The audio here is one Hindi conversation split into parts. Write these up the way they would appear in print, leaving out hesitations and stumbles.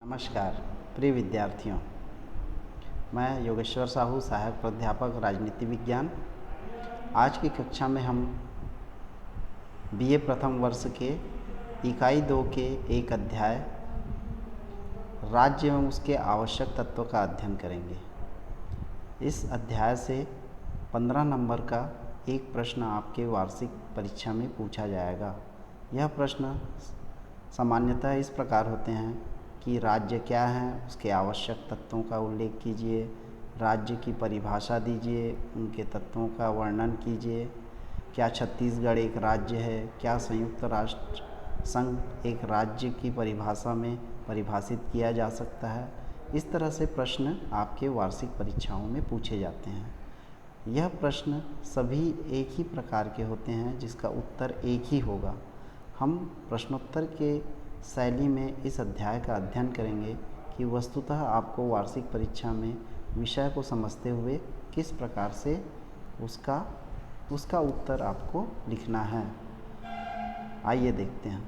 नमस्कार प्रिय विद्यार्थियों, मैं योगेश्वर साहू, सहायक प्राध्यापक राजनीति विज्ञान। आज की कक्षा में हम बीए प्रथम वर्ष के इकाई 2 के एक अध्याय राज्य एवं उसके आवश्यक तत्वों का अध्ययन करेंगे। इस अध्याय से 15 नंबर का एक प्रश्न आपके वार्षिक परीक्षा में पूछा जाएगा। यह प्रश्न सामान्यतः इस प्रकार होते हैं कि राज्य क्या है, उसके आवश्यक तत्वों का उल्लेख कीजिए, राज्य की परिभाषा दीजिए, उनके तत्वों का वर्णन कीजिए, क्या छत्तीसगढ़ एक राज्य है, क्या संयुक्त राष्ट्र संघ एक राज्य की परिभाषा में परिभाषित किया जा सकता है। इस तरह से प्रश्न आपके वार्षिक परीक्षाओं में पूछे जाते हैं। यह प्रश्न सभी एक ही प्रकार के होते हैं जिसका उत्तर एक ही होगा। हम प्रश्नोत्तर के शैली में इस अध्याय का अध्ययन करेंगे कि वस्तुतः आपको वार्षिक परीक्षा में विषय को समझते हुए किस प्रकार से उसका उत्तर आपको लिखना है। आइए देखते हैं।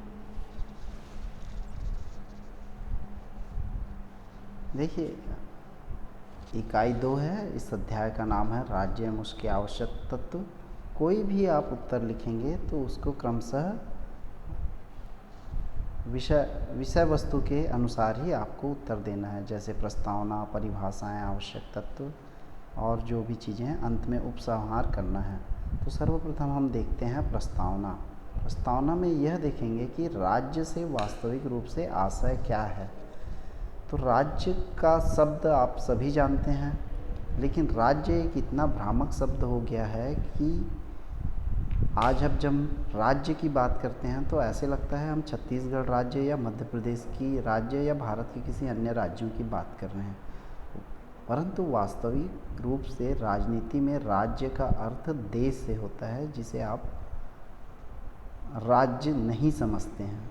देखिए, इकाई 2 है, इस अध्याय का नाम है राज्य एवं उसके आवश्यक तत्व। कोई भी आप उत्तर लिखेंगे तो उसको क्रमशः विषय वस्तु के अनुसार ही आपको उत्तर देना है, जैसे प्रस्तावना, परिभाषाएं, आवश्यक तत्व और जो भी चीज़ें हैं, अंत में उपसंहार करना है। तो सर्वप्रथम हम देखते हैं प्रस्तावना। प्रस्तावना में यह देखेंगे कि राज्य से वास्तविक रूप से आशय क्या है। तो राज्य का शब्द आप सभी जानते हैं, लेकिन राज्य एक इतना भ्रामक शब्द हो गया है कि आज अब जब राज्य की बात करते हैं तो ऐसे लगता है हम छत्तीसगढ़ राज्य या मध्य प्रदेश की राज्य या भारत के किसी अन्य राज्यों की बात कर रहे हैं। परंतु वास्तविक रूप से राजनीति में राज्य का अर्थ देश से होता है, जिसे आप राज्य नहीं समझते हैं।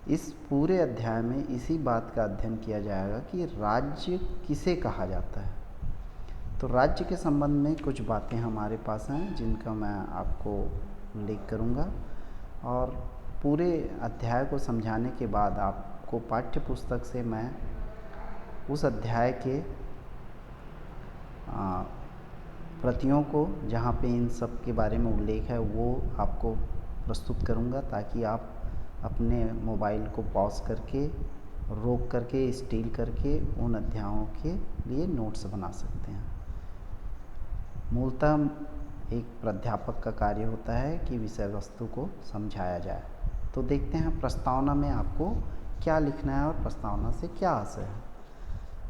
इस पूरे अध्याय में इसी बात का अध्ययन किया जाएगा कि राज्य किसे कहा जाता है। तो राज्य के संबंध में कुछ बातें हमारे पास हैं जिनका मैं आपको उल्लेख करूंगा, और पूरे अध्याय को समझाने के बाद आपको पाठ्य पुस्तक से मैं उस अध्याय के प्रतियों को, जहाँ पे इन सब के बारे में उल्लेख है, वो आपको प्रस्तुत करूंगा, ताकि आप अपने मोबाइल को पॉज करके, रोक करके, स्टील करके उन अध्यायों के लिए नोट्स बना सकते हैं। मूलतः एक प्राध्यापक का कार्य होता है कि विषय वस्तु को समझाया जाए। तो देखते हैं प्रस्तावना में आपको क्या लिखना है और प्रस्तावना से क्या आशय है।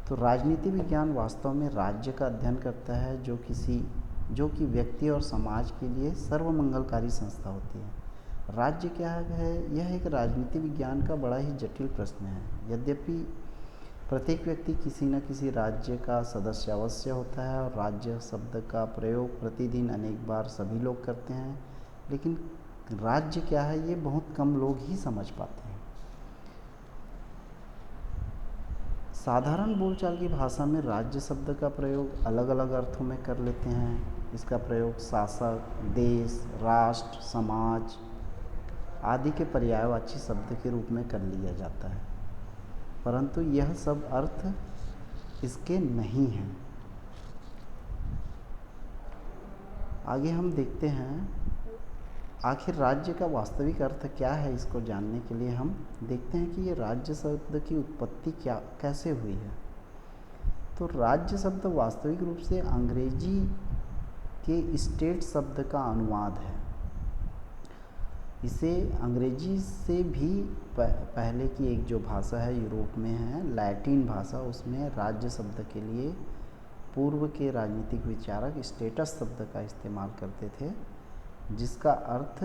तो राजनीति विज्ञान वास्तव में राज्य का अध्ययन करता है, जो कि व्यक्ति और समाज के लिए सर्वमंगलकारी संस्था होती है। राज्य क्या है? यह एक राजनीति विज्ञान का बड़ा ही जटिल प्रश्न है। यद्यपि प्रत्येक व्यक्ति किसी न किसी राज्य का सदस्य अवश्य होता है और राज्य शब्द का प्रयोग प्रतिदिन अनेक बार सभी लोग करते हैं, लेकिन राज्य क्या है ये बहुत कम लोग ही समझ पाते हैं। साधारण बोलचाल की भाषा में राज्य शब्द का प्रयोग अलग अलग अर्थों में कर लेते हैं। इसका प्रयोग शासक, देश, राष्ट्र, समाज आदि के पर्यायवाची शब्द के रूप में कर लिया जाता है, परंतु यह सब अर्थ इसके नहीं हैं। आगे हम देखते हैं आखिर राज्य का वास्तविक अर्थ क्या है। इसको जानने के लिए हम देखते हैं कि ये राज्य शब्द की उत्पत्ति कैसे हुई है। तो राज्य शब्द वास्तविक रूप से अंग्रेजी के स्टेट शब्द का अनुवाद है। इसे अंग्रेजी से भी पहले की एक जो भाषा है, यूरोप में है, लैटिन भाषा, उसमें राज्य शब्द के लिए पूर्व के राजनीतिक विचारक स्टेटस शब्द का इस्तेमाल करते थे, जिसका अर्थ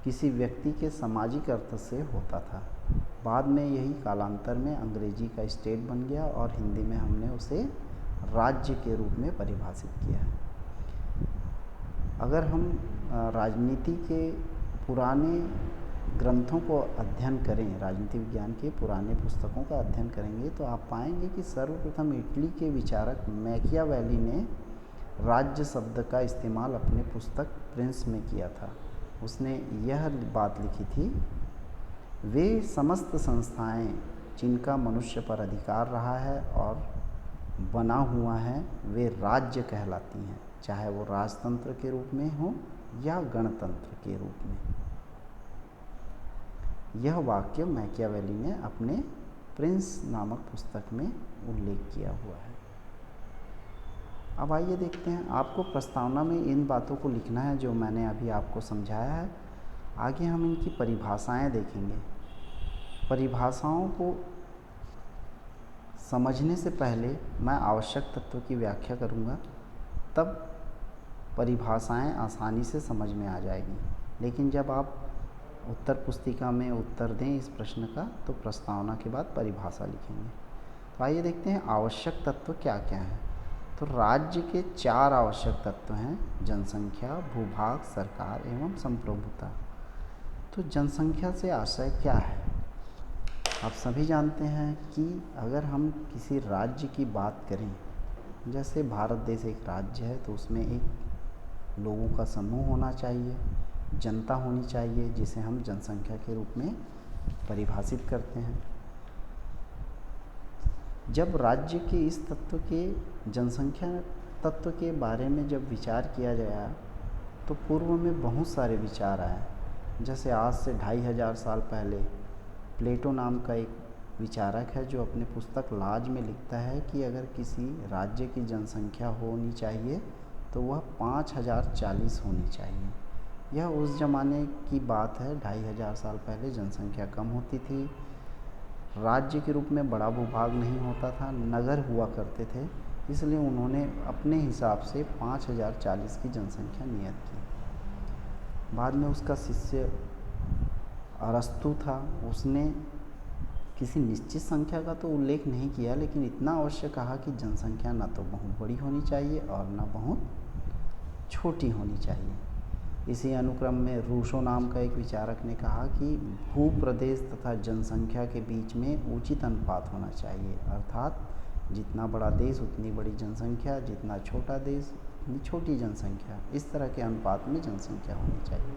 किसी व्यक्ति के सामाजिक अर्थ से होता था। बाद में यही कालांतर में अंग्रेजी का स्टेट बन गया और हिंदी में हमने उसे राज्य के रूप में परिभाषित किया है। अगर हम राजनीति के पुराने ग्रंथों को अध्ययन करें, राजनीति विज्ञान के पुराने पुस्तकों का अध्ययन करेंगे, तो आप पाएंगे कि सर्वप्रथम इटली के विचारक मैकियावेली ने राज्य शब्द का इस्तेमाल अपने पुस्तक प्रिंस में किया था। उसने यह बात लिखी थी, वे समस्त संस्थाएं जिनका मनुष्य पर अधिकार रहा है और बना हुआ है वे राज्य कहलाती हैं, चाहे वो राजतंत्र के रूप में हो या गणतंत्र के रूप में। यह वाक्य मैकियावेली ने अपने प्रिंस नामक पुस्तक में उल्लेख किया हुआ है। अब आइए देखते हैं, आपको प्रस्तावना में इन बातों को लिखना है जो मैंने अभी आपको समझाया है। आगे हम इनकी परिभाषाएं देखेंगे। परिभाषाओं को समझने से पहले मैं आवश्यक तत्व की व्याख्या करूंगा, तब परिभाषाएं आसानी से समझ में आ जाएगी। लेकिन जब आप उत्तर पुस्तिका में उत्तर दें इस प्रश्न का, तो प्रस्तावना के बाद परिभाषा लिखेंगे। तो आइए देखते हैं आवश्यक तत्व क्या क्या हैं। तो राज्य के 4 आवश्यक तत्व हैं: जनसंख्या, भूभाग, सरकार एवं संप्रभुता। तो जनसंख्या से आशय क्या है? आप सभी जानते हैं कि अगर हम किसी राज्य की बात करें, जैसे भारत देश एक राज्य है, तो उसमें एक लोगों का समूह होना चाहिए, जनता होनी चाहिए, जिसे हम जनसंख्या के रूप में परिभाषित करते हैं। जब राज्य के इस तत्व के, जनसंख्या तत्व के बारे में जब विचार किया गया, तो पूर्व में बहुत सारे विचार आए। जैसे आज से 2500 साल पहले प्लेटो नाम का एक विचारक है, जो अपने पुस्तक लाज में लिखता है कि अगर किसी राज्य की जनसंख्या होनी चाहिए तो वह 5040 होनी चाहिए। यह उस ज़माने की बात है, 2500 साल पहले जनसंख्या कम होती थी, राज्य के रूप में बड़ा भूभाग नहीं होता था, नगर हुआ करते थे, इसलिए उन्होंने अपने हिसाब से 5040 की जनसंख्या नियत की। बाद में उसका शिष्य अरस्तु था, उसने किसी निश्चित संख्या का तो उल्लेख नहीं किया, लेकिन इतना अवश्य कहा कि जनसंख्या न तो बहुत बड़ी होनी चाहिए और न बहुत छोटी होनी चाहिए। इसी अनुक्रम में रूसो नाम का एक विचारक ने कहा कि भूप्रदेश तथा जनसंख्या के बीच में उचित अनुपात होना चाहिए, अर्थात जितना बड़ा देश उतनी बड़ी जनसंख्या, जितना छोटा देश उतनी छोटी जनसंख्या, इस तरह के अनुपात में जनसंख्या होनी चाहिए।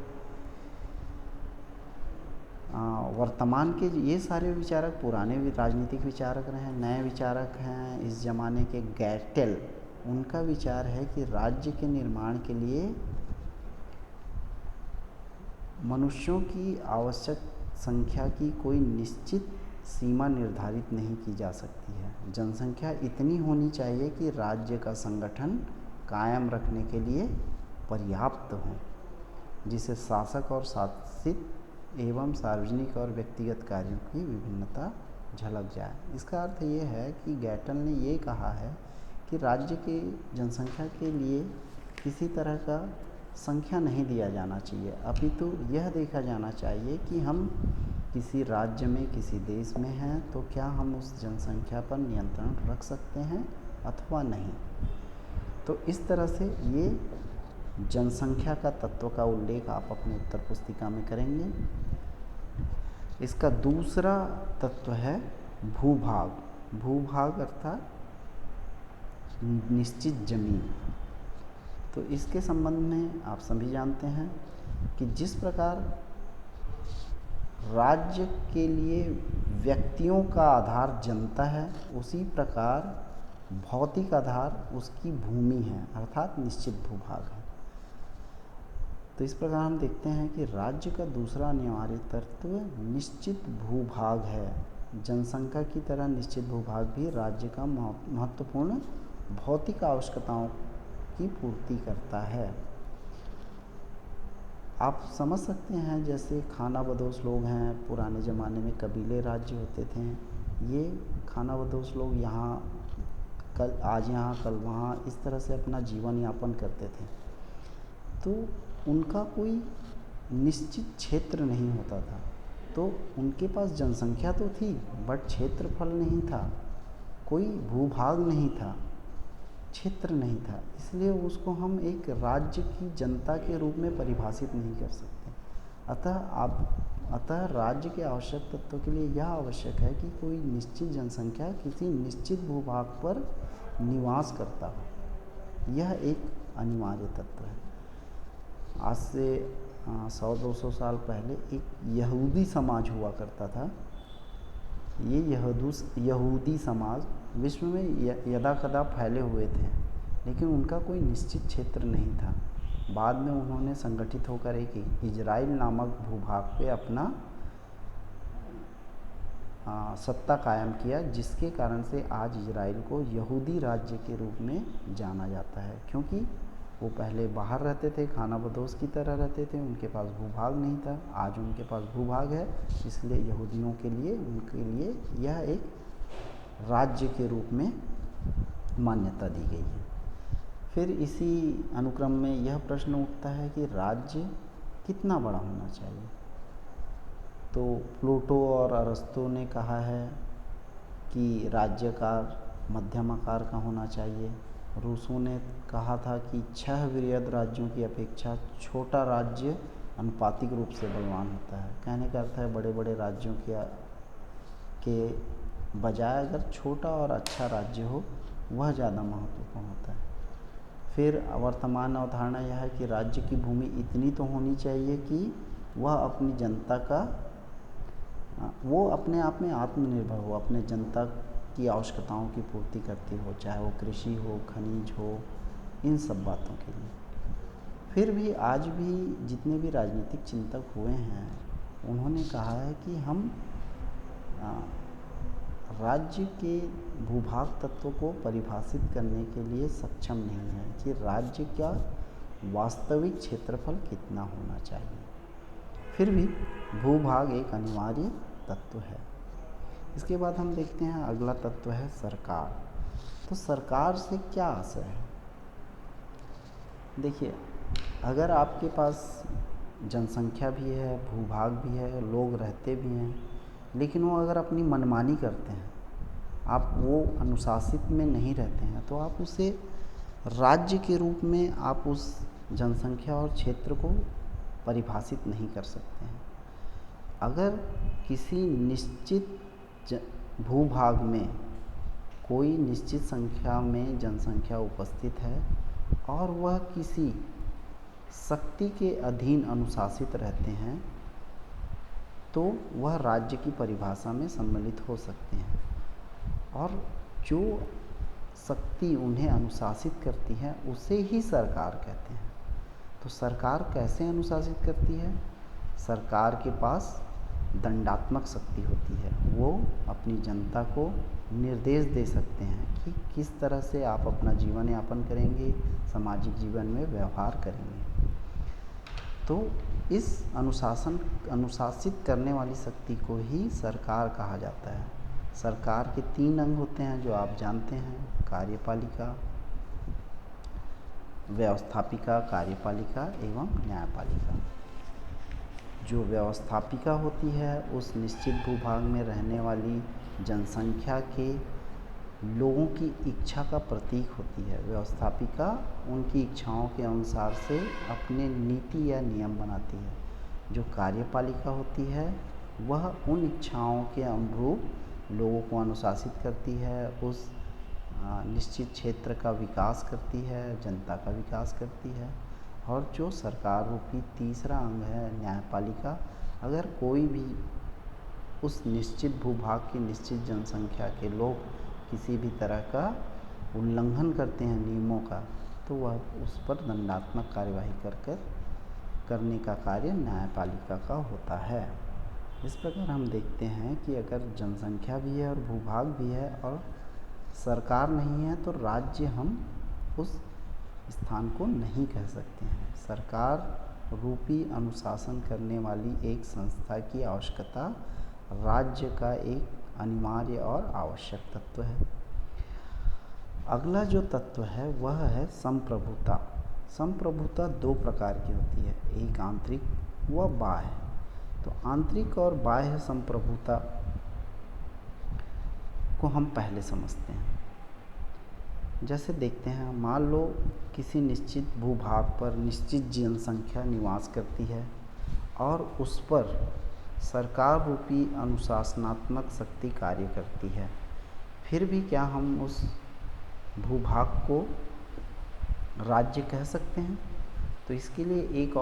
वर्तमान के ये सारे विचारक पुराने राजनीतिक विचारक रहे हैं। नए विचारक हैं इस ज़माने के गैटेल, उनका विचार है कि राज्य के निर्माण के लिए मनुष्यों की आवश्यक संख्या की कोई निश्चित सीमा निर्धारित नहीं की जा सकती है। जनसंख्या इतनी होनी चाहिए कि राज्य का संगठन कायम रखने के लिए पर्याप्त हो, जिसे शासक और शासित एवं सार्वजनिक और व्यक्तिगत कार्यों की विभिन्नता झलक जाए। इसका अर्थ ये है कि गैटल ने ये कहा है कि राज्य की जनसंख्या के लिए किसी तरह का संख्या नहीं दिया जाना चाहिए, अपितु यह देखा जाना चाहिए कि हम किसी राज्य में, किसी देश में हैं, तो क्या हम उस जनसंख्या पर नियंत्रण रख सकते हैं अथवा नहीं। तो इस तरह से ये जनसंख्या का तत्व का उल्लेख आप अपने उत्तर पुस्तिका में करेंगे। इसका दूसरा तत्व है भूभाग। भूभाग अर्थात निश्चित जमीन। तो इसके संबंध में आप सभी जानते हैं कि जिस प्रकार राज्य के लिए व्यक्तियों का आधार जनता है, उसी प्रकार भौतिक आधार उसकी भूमि है, अर्थात निश्चित भूभाग है। तो इस प्रकार हम देखते हैं कि राज्य का दूसरा अनिवार्य तत्व निश्चित भूभाग है। जनसंख्या की तरह निश्चित भूभाग भी राज्य का महत्वपूर्ण भौतिक आवश्यकताओं की पूर्ति करता है। आप समझ सकते हैं, जैसे खानाबदोश लोग हैं, पुराने ज़माने में कबीले राज्य होते थे। ये खानाबदोश लोग यहाँ कल आज यहाँ कल वहाँ, इस तरह से अपना जीवन यापन करते थे। तो उनका कोई निश्चित क्षेत्र नहीं होता था। तो उनके पास जनसंख्या तो थी, बट क्षेत्रफल नहीं था, कोई भूभाग नहीं था, क्षेत्र नहीं था। इसलिए उसको हम एक राज्य की जनता के रूप में परिभाषित नहीं कर सकते। अतः राज्य के आवश्यक तत्वों के लिए यह आवश्यक है कि कोई निश्चित जनसंख्या किसी निश्चित भूभाग पर निवास करता हो। यह एक अनिवार्य तत्व है। आज से 100-200 साल पहले एक यहूदी समाज हुआ करता था, ये यहूदी समाज विश्व में यदा कदा फैले हुए थे, लेकिन उनका कोई निश्चित क्षेत्र नहीं था। बाद में उन्होंने संगठित होकर एक इजराइल नामक भूभाग पे अपना सत्ता कायम किया, जिसके कारण से आज इजराइल को यहूदी राज्य के रूप में जाना जाता है। क्योंकि वो पहले बाहर रहते थे, खानाबदोश की तरह रहते थे, उनके पास भूभाग नहीं था। आज उनके पास भूभाग है, इसलिए यहूदियों के लिए उनके लिए यह एक राज्य के रूप में मान्यता दी गई है। फिर इसी अनुक्रम में यह प्रश्न उठता है कि राज्य कितना बड़ा होना चाहिए। तो प्लूटो और अरस्तु ने कहा है कि राज्यकार मध्यम आकार का होना चाहिए। रूसो ने कहा था कि 6 वृहद राज्यों की अपेक्षा छोटा राज्य अनुपातिक रूप से बलवान होता है। कहने का अर्थ है बड़े बड़े राज्यों के बजाय अगर छोटा और अच्छा राज्य हो वह ज़्यादा महत्वपूर्ण होता है। फिर वर्तमान अवधारणा यह है कि राज्य की भूमि इतनी तो होनी चाहिए कि वह अपनी जनता का वो अपने आप में आत्मनिर्भर हो, अपने जनता की आवश्यकताओं की पूर्ति करती हो, चाहे वो कृषि हो, खनिज हो, इन सब बातों के लिए। फिर भी आज भी जितने भी राजनीतिक चिंतक हुए हैं उन्होंने कहा है कि हम राज्य के भूभाग तत्व को परिभाषित करने के लिए सक्षम नहीं है कि राज्य का वास्तविक क्षेत्रफल कितना होना चाहिए। फिर भी भूभाग एक अनिवार्य तत्व है। इसके बाद हम देखते हैं अगला तत्व है सरकार। तो सरकार से क्या आशय है? देखिए, अगर आपके पास जनसंख्या भी है, भूभाग भी है, लोग रहते भी हैं, लेकिन वो अगर अपनी मनमानी करते हैं, आप वो अनुशासित में नहीं रहते हैं, तो आप उसे राज्य के रूप में आप उस जनसंख्या और क्षेत्र को परिभाषित नहीं कर सकते हैं। अगर किसी निश्चित भूभाग में कोई निश्चित संख्या में जनसंख्या उपस्थित है और वह किसी शक्ति के अधीन अनुशासित रहते हैं, तो वह राज्य की परिभाषा में सम्मिलित हो सकते हैं। और जो शक्ति उन्हें अनुशासित करती है उसे ही सरकार कहते हैं। तो सरकार कैसे अनुशासित करती है? सरकार के पास दंडात्मक शक्ति होती है। वो अपनी जनता को निर्देश दे सकते हैं कि किस तरह से आप अपना जीवन यापन करेंगे, सामाजिक जीवन में व्यवहार करेंगे। तो इस अनुशासित करने वाली शक्ति को ही सरकार कहा जाता है। सरकार के 3 अंग होते हैं जो आप जानते हैं: कार्यपालिका, व्यवस्थापिका, कार्यपालिका एवं न्यायपालिका। जो व्यवस्थापिका होती है उस निश्चित भूभाग में रहने वाली जनसंख्या के लोगों की इच्छा का प्रतीक होती है। व्यवस्थापिका उनकी इच्छाओं के अनुसार से अपने नीति या नियम बनाती है। जो कार्यपालिका होती है वह उन इच्छाओं के अनुरूप लोगों को अनुशासित करती है, उस निश्चित क्षेत्र का विकास करती है, जनता का विकास करती है। और जो सरकार रूपी तीसरा अंग है न्यायपालिका, अगर कोई भी उस निश्चित भूभाग की निश्चित जनसंख्या के लोग किसी भी तरह का उल्लंघन करते हैं नियमों का, तो वह उस पर दंडात्मक कार्यवाही करने का कार्य न्यायपालिका का होता है। इस प्रकार हम देखते हैं कि अगर जनसंख्या भी है और भूभाग भी है और सरकार नहीं है, तो राज्य हम उस स्थान को नहीं कह सकते हैं। सरकार रूपी अनुशासन करने वाली एक संस्था की आवश्यकता राज्य का एक अनिवार्य और आवश्यक तत्व है। अगला जो तत्व है वह है संप्रभुता। संप्रभुता 2 प्रकार की होती है, एक आंतरिक व बाह्य। तो आंतरिक और बाह्य संप्रभुता को हम पहले समझते हैं। जैसे देखते हैं, मान लो किसी निश्चित भूभाग पर निश्चित जनसंख्या निवास करती है और उस पर सरकार रूपी अनुशासनात्मक शक्ति कार्य करती है। फिर भी क्या हम उस भूभाग को राज्य कह सकते हैं? तो इसके लिए एक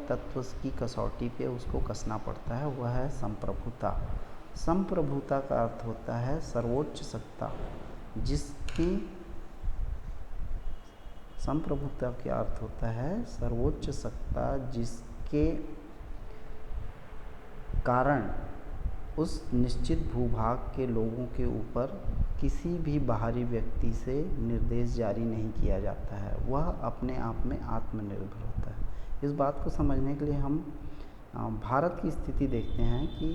तत्व की कसौटी पे उसको कसना पड़ता है, वह है संप्रभुता। संप्रभुता का अर्थ होता है सर्वोच्च सत्ता, जिसकी संप्रभुता का अर्थ होता है सर्वोच्च सत्ता, जिसके कारण उस निश्चित भूभाग के लोगों के ऊपर किसी भी बाहरी व्यक्ति से निर्देश जारी नहीं किया जाता है, वह अपने आप में आत्मनिर्भर होता है। इस बात को समझने के लिए हम भारत की स्थिति देखते हैं कि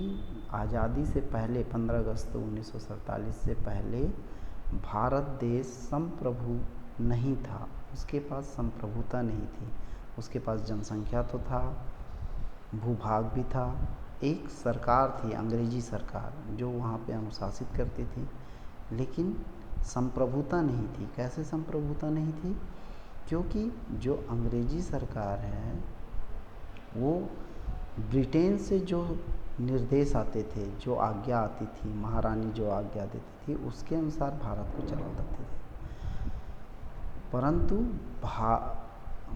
आज़ादी से पहले 15 अगस्त 1947 से पहले भारत देश संप्रभु नहीं था, उसके पास संप्रभुता नहीं थी। उसके पास जनसंख्या तो था, भूभाग भी था, एक सरकार थी, अंग्रेजी सरकार, जो वहाँ पे अनुशासित करती थी, लेकिन संप्रभुता नहीं थी। कैसे संप्रभुता नहीं थी? क्योंकि जो अंग्रेजी सरकार है वो ब्रिटेन से जो निर्देश आते थे, जो आज्ञा आती थी, महारानी जो आज्ञा देती थी, उसके अनुसार भारत को चलाती थी। परंतु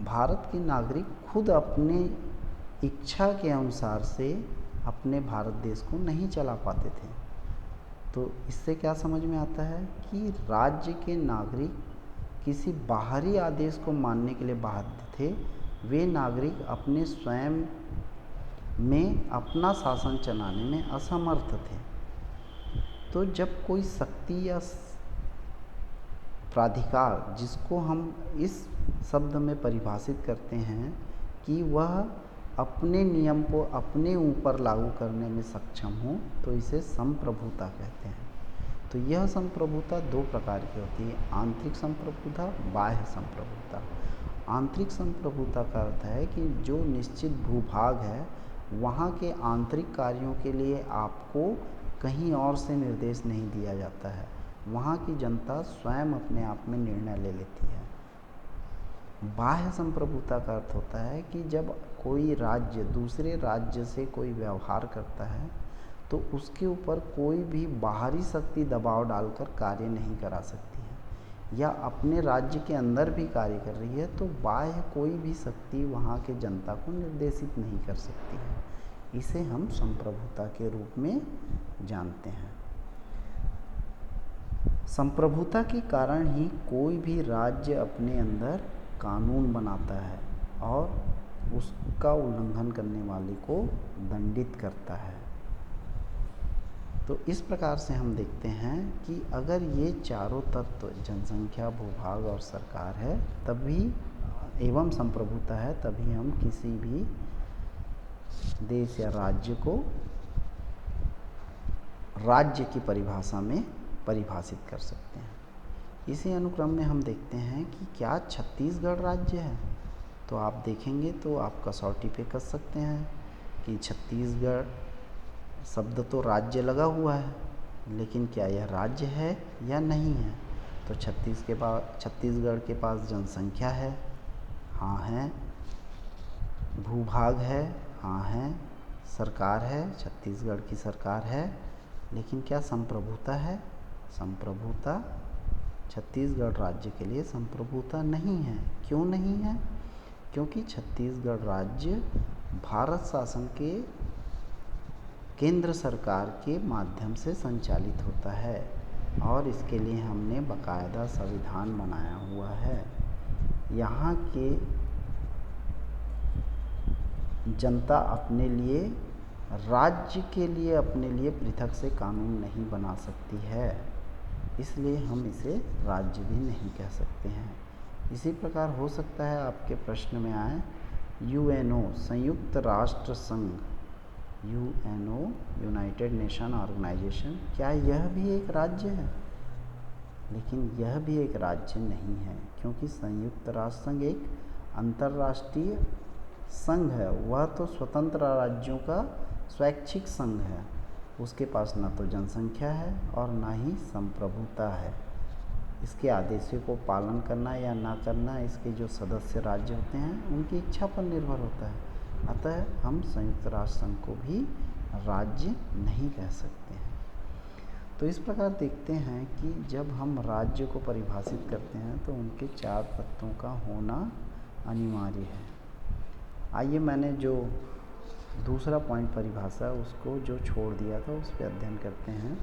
भारत के नागरिक खुद अपने इच्छा के अनुसार से अपने भारत देश को नहीं चला पाते थे। तो इससे क्या समझ में आता है कि राज्य के नागरिक किसी बाहरी आदेश को मानने के लिए बाध्य थे। वे नागरिक अपने स्वयं में अपना शासन चलाने में असमर्थ थे। तो जब कोई शक्ति या प्राधिकार, जिसको हम इस शब्द में परिभाषित करते हैं कि वह अपने नियम को अपने ऊपर लागू करने में सक्षम हो, तो इसे संप्रभुता कहते हैं। तो यह संप्रभुता दो प्रकार की होती है, आंतरिक संप्रभुता, बाह्य संप्रभुता। आंतरिक संप्रभुता का अर्थ है कि जो निश्चित भूभाग है वहाँ के आंतरिक कार्यों के लिए आपको कहीं और से निर्देश नहीं दिया जाता है, वहाँ की जनता स्वयं अपने आप में निर्णय ले लेती है। बाह्य संप्रभुता का अर्थ होता है कि जब कोई राज्य दूसरे राज्य से कोई व्यवहार करता है तो उसके ऊपर कोई भी बाहरी शक्ति दबाव डालकर कार्य नहीं करा सकती है, या अपने राज्य के अंदर भी कार्य कर रही है तो बाह्य कोई भी शक्ति वहाँ के जनता को निर्देशित नहीं कर सकती है। इसे हम संप्रभुता के रूप में जानते हैं। संप्रभुता के कारण ही कोई भी राज्य अपने अंदर कानून बनाता है और उसका उल्लंघन करने वाले को दंडित करता है। तो इस प्रकार से हम देखते हैं कि अगर ये चारों तत्व जनसंख्या, भूभाग और सरकार है, तभी एवं संप्रभुता है, तभी हम किसी भी देश या राज्य को राज्य की परिभाषा में परिभाषित कर सकते हैं। इसी अनुक्रम में हम देखते हैं कि क्या छत्तीसगढ़ राज्य है। तो आप देखेंगे तो आप कसौटी पे कर सकते हैं कि छत्तीसगढ़ शब्द तो राज्य लगा हुआ है, लेकिन क्या यह राज्य है या नहीं है। तो छत्तीसगढ़ के पास जनसंख्या है, हाँ है, भूभाग है, हाँ है, सरकार है, छत्तीसगढ़ की सरकार है, लेकिन क्या संप्रभुता है? संप्रभुता छत्तीसगढ़ राज्य के लिए संप्रभुता नहीं है। क्यों नहीं है? क्योंकि छत्तीसगढ़ राज्य भारत शासन के केंद्र सरकार के माध्यम से संचालित होता है और इसके लिए हमने बाकायदा संविधान बनाया हुआ है। यहाँ के जनता अपने लिए, राज्य के लिए अपने लिए पृथक से कानून नहीं बना सकती है, इसलिए हम इसे राज्य भी नहीं कह सकते हैं। इसी प्रकार हो सकता है आपके प्रश्न में आए यूएनओ, संयुक्त राष्ट्र संघ, यूएनओ, यूनाइटेड नेशन ऑर्गेनाइजेशन, क्या यह भी एक राज्य है? लेकिन यह भी एक राज्य नहीं है, क्योंकि संयुक्त राष्ट्र संघ एक अंतर्राष्ट्रीय संघ है। वह तो स्वतंत्र राज्यों का स्वैच्छिक संघ है। उसके पास न तो जनसंख्या है और ना ही संप्रभुता है। इसके आदेशों को पालन करना या ना करना इसके जो सदस्य राज्य होते हैं उनकी इच्छा पर निर्भर होता है। अतः हम संयुक्त राष्ट्र संघ को भी राज्य नहीं कह सकते हैं। तो इस प्रकार देखते हैं कि जब हम राज्य को परिभाषित करते हैं तो उनके 4 तत्वों का होना अनिवार्य है। आइए, मैंने जो दूसरा पॉइंट परिभाषा, उसको जो छोड़ दिया था उस पर अध्ययन करते हैं।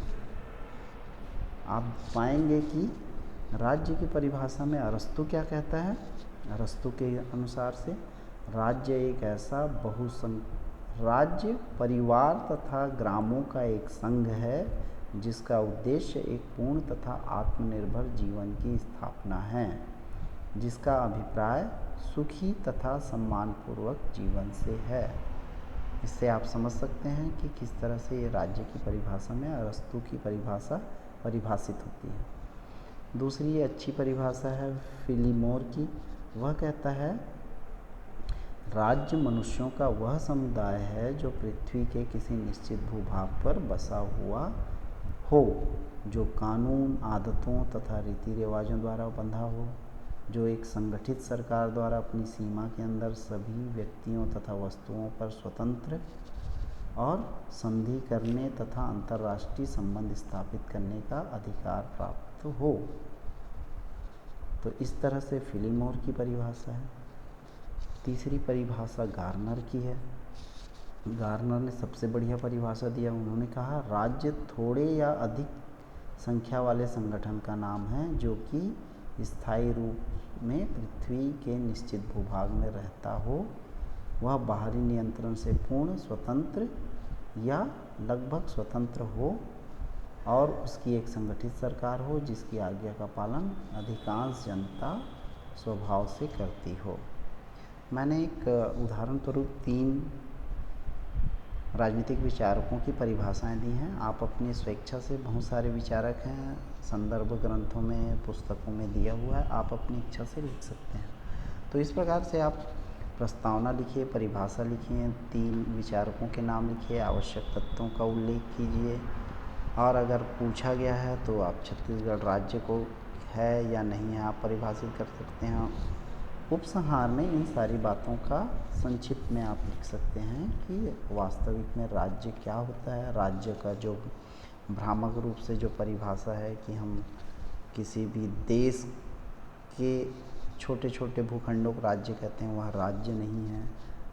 आप पाएंगे कि राज्य की परिभाषा में अरस्तु क्या कहता है। अरस्तु के अनुसार से राज्य एक ऐसा राज्य परिवार तथा ग्रामों का एक संघ है जिसका उद्देश्य एक पूर्ण तथा आत्मनिर्भर जीवन की स्थापना है, जिसका अभिप्राय सुखी तथा सम्मानपूर्वक जीवन से है। इससे आप समझ सकते हैं कि किस तरह से ये राज्य की परिभाषा में अरस्तु की परिभाषा परिभाषित होती है। दूसरी अच्छी परिभाषा है फिलीमोर की। वह कहता है राज्य मनुष्यों का वह समुदाय है जो पृथ्वी के किसी निश्चित भूभाग पर बसा हुआ हो, जो कानून, आदतों तथा रीति रिवाजों द्वारा बंधा हो, जो एक संगठित सरकार द्वारा अपनी सीमा के अंदर सभी व्यक्तियों तथा वस्तुओं पर स्वतंत्र और संधि करने तथा अंतर्राष्ट्रीय संबंध स्थापित करने का अधिकार प्राप्त हो। तो इस तरह से फिलीमोर की परिभाषा है। तीसरी परिभाषा गार्नर की है। गार्नर ने सबसे बढ़िया परिभाषा दिया। उन्होंने कहा राज्य थोड़े या अधिक संख्या वाले संगठन का नाम है जो कि स्थायी रूप में पृथ्वी के निश्चित भूभाग में रहता हो, वह बाहरी नियंत्रण से पूर्ण स्वतंत्र या लगभग स्वतंत्र हो और उसकी एक संगठित सरकार हो जिसकी आज्ञा का पालन अधिकांश जनता स्वभाव से करती हो। मैंने एक उदाहरण स्वरूप 3 राजनीतिक विचारकों की परिभाषाएं दी हैं। आप अपनी स्वेच्छा से, बहुत सारे विचारक हैं, संदर्भ ग्रंथों में, पुस्तकों में दिया हुआ है, आप अपनी इच्छा से लिख सकते हैं। तो इस प्रकार से आप प्रस्तावना लिखिए, परिभाषा लिखिए, 3 विचारकों के नाम लिखिए, आवश्यक तत्वों का उल्लेख कीजिए और अगर पूछा गया है तो आप छत्तीसगढ़ राज्य को है या नहीं है आप परिभाषित कर सकते हैं। उपसंहार में इन सारी बातों का संक्षिप्त में आप लिख सकते हैं कि वास्तविक में राज्य क्या होता है। राज्य का जो भ्रामक रूप से जो परिभाषा है कि हम किसी भी देश के छोटे छोटे भूखंडों को राज्य कहते हैं, वह राज्य नहीं है।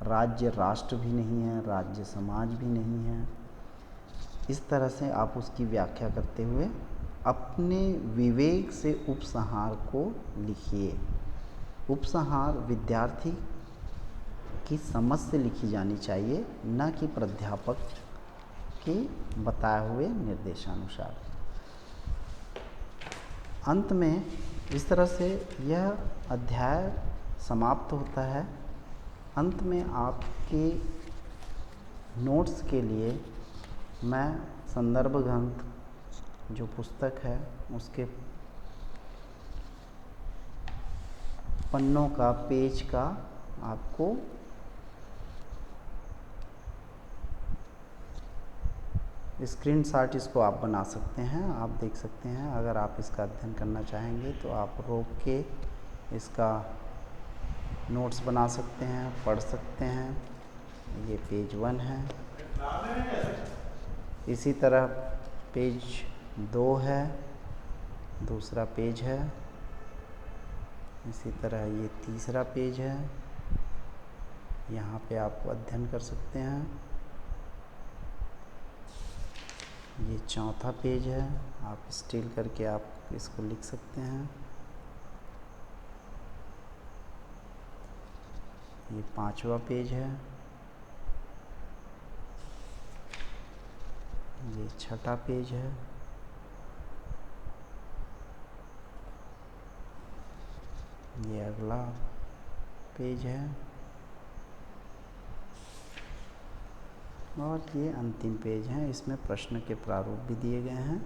राज्य राष्ट्र भी नहीं है, राज्य समाज भी नहीं है। इस तरह से आप उसकी व्याख्या करते हुए अपने विवेक से उपसंहार को लिखिए। उपसंहार विद्यार्थी की समझ से लिखी जानी चाहिए, न कि प्राध्यापक के बताए हुए निर्देशानुसार। अंत में इस तरह से यह अध्याय समाप्त होता है। अंत में आपके नोट्स के लिए मैं संदर्भ ग्रंथ जो पुस्तक है उसके पन्नों का, पेज का आपको स्क्रीनशॉट इसको आप बना सकते हैं, आप देख सकते हैं। अगर आप इसका अध्ययन करना चाहेंगे तो आप रोक के इसका नोट्स बना सकते हैं, पढ़ सकते हैं। ये पेज 1 है। इसी तरह पेज 2 है, दूसरा पेज है। इसी तरह ये तीसरा पेज है, यहाँ पे आप अध्ययन कर सकते हैं। ये चौथा पेज है, आप स्टिल करके आप इसको लिख सकते हैं। ये 5वां पेज है, ये 6ठा पेज है, ये अगला पेज है और ये अंतिम पेज है। इसमें प्रश्न के प्रारूप भी दिए गए हैं।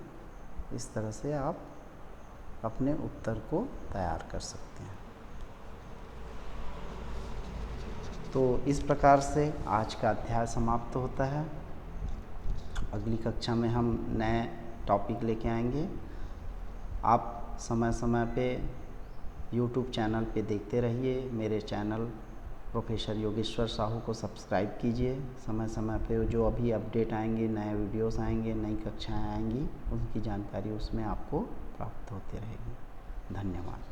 इस तरह से आप अपने उत्तर को तैयार कर सकते हैं। तो इस प्रकार से आज का अध्याय समाप्त होता है। अगली कक्षा में हम नए टॉपिक लेके आएंगे। आप समय समय पे YouTube चैनल पे देखते रहिए। मेरे चैनल प्रोफेसर योगेश्वर साहू को सब्सक्राइब कीजिए। समय समय पे जो अभी अपडेट आएंगे, नए वीडियोस आएंगे, नई कक्षाएं आएंगी, उनकी जानकारी उसमें आपको प्राप्त होती रहेगी। धन्यवाद।